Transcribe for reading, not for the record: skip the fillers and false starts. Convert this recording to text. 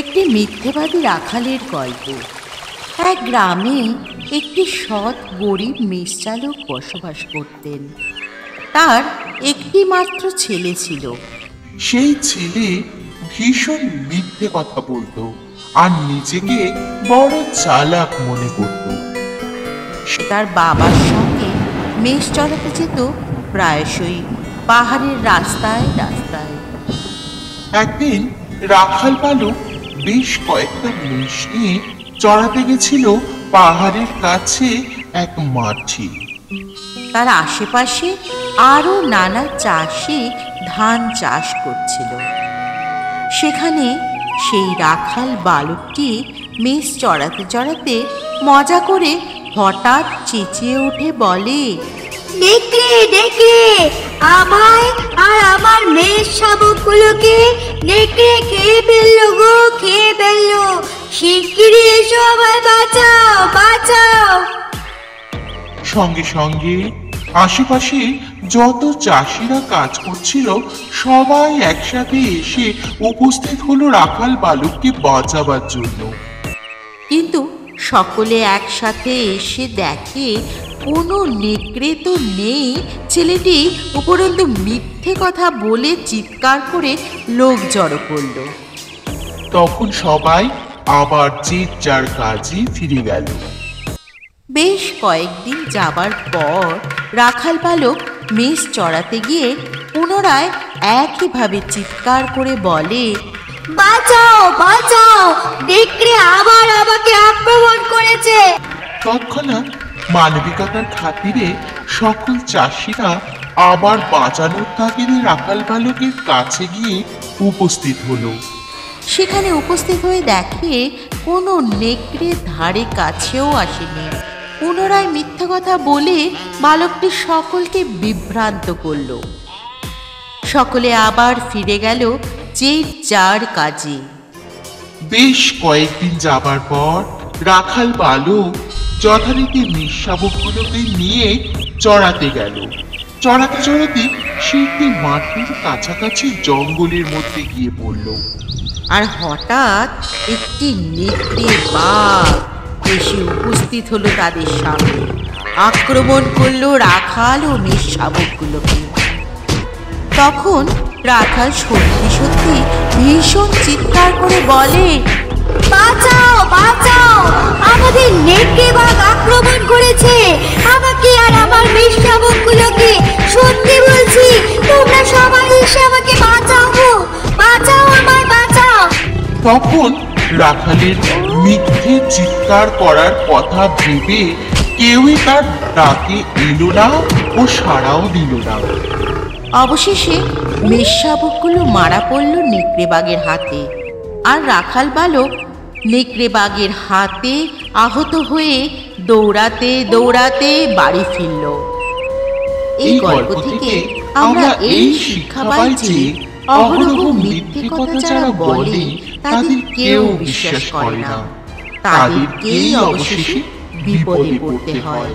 একটি মিথ্যেবাদী রাখালের গল্প। এক গ্রামে একটি সৎ গরিব মেষচালক বসবাস করতেন। তার একটি মাত্র ছেলে ছিল। সেই ছেলে ভীষণ মিথ্যে কথা বলতো আর নিজেকে বড় চালাক মনে করত। সে তার বাবার সঙ্গে মেষ চড়াতে যেত প্রায়শই পাহাড়ের রাস্তায় রাস্তায়। একদিন রাখাল বালক বেশ কয়েকটা মেষ নিয়ে চড়াতে গেছিল পাহাড়ের কাছে এক মাঠে। তার আশেপাশে আরো নানা চাষি ধান চাষ করছিল। সেখানে সেই রাখাল বালকটি মেষ চড়াতে চড়াতে মজা করে হঠাৎ চেঁচিয়ে উঠে বলে, নেকড়ে নেকড়ে, আমায় আর আমার মেষ শাবকগুলোকে নেকড়ে খেয়ে ফেললো গো, খেয়ে ফেললো। শিগগিরই এসো, আমায় বাঁচাও বাঁচাও। সঙ্গে সঙ্গে আশেপাশে যত চাষিরা কাজ করছিল সবাই একসাথে এসে উপস্থিত হলো রাখাল বালককে বাঁচাবার জন্য। কিন্তু সকলে একসাথে এসে দেখে কোনো নেকড়ে তো নেই। ছেলেটি উপরন্তু মিথ্যে কথা বলে চিৎকার করে লোক জড়ো করল। তখন সবাই আবার যে যার কাজে ফিরে গেল। বেশ কয়েকদিন যাবার পর রাখাল বালক মেষ চড়াতে গিয়ে পুনরায় একইভাবে চিৎকার করে বলে, বাঁচাও বাঁচাও, নেকড়ে আবার আমাকে আক্রমণ করেছে। তৎক্ষণাৎ মানবিকতার খাতিরে সকল চাষিরা আবার বাঁচানোর তাগিদে রাখাল বালকের কাছে গিয়ে উপস্থিত হলো। সেখানে উপস্থিত হয়ে দেখে কোনো নেকড়ে ধারে কাছেও আসেনি। পুনরায় মিথ্যা কথা বলে বালকটি সকলকে বিভ্রান্ত করল। সকলে আবার ফিরে গেল যে যার কাজে। বেশ কয়েকদিন যাবার পর রাখাল বালক যথারীতি নিঃশাবকগুলোকে নিয়ে চড়াতে গেল। চড়াতে চড়াতে সে একটি মাঠের কাছাকাছি জঙ্গলের মধ্যে গিয়ে পড়ল। আর হঠাৎ একটি নেকড়ে বাঘ এসে উপস্থিত হলো তাদের সামনে। আক্রমণ করলো রাখাল ও মেষ শাবকগুলোকে। তখন রাখাল সত্যি সত্যি ভীষণ চিৎকার করে বলে, বাঁচাও বাঁচাও, আমাদের নেকড়ে বাঘ আক্রমণ করেছে আমাকে আর আমার মেষ শাবকগুলোকে। সত্যি বলছি, তোমরা সবাই এসে আমাকে বাঁচাও গো, বাঁচাও, আমায় বাঁচাও। তখন রাখালের মিথ্যে চিৎকার করার কথা ভেবে কেউই তার ডাকে এলো না ও সাড়াও দিল না। অবশেষে মেষ শাবকগুলো মারা পড়ল নেকড়ে বাঘের হাতে। আর রাখাল বালক নেকড়ে বাঘের হাতে আহত হয়ে দৌড়াতে দৌড়াতে বাড়ি ফিরল। এই গল্প থেকে আমরা এই শিক্ষা পাই যে অহরহ মিথ্যে কথা যারা বলে তাদের কেউ বিশ্বাস করে না, তাদেরকেই অবশেষে বিপদে পড়তে হয়।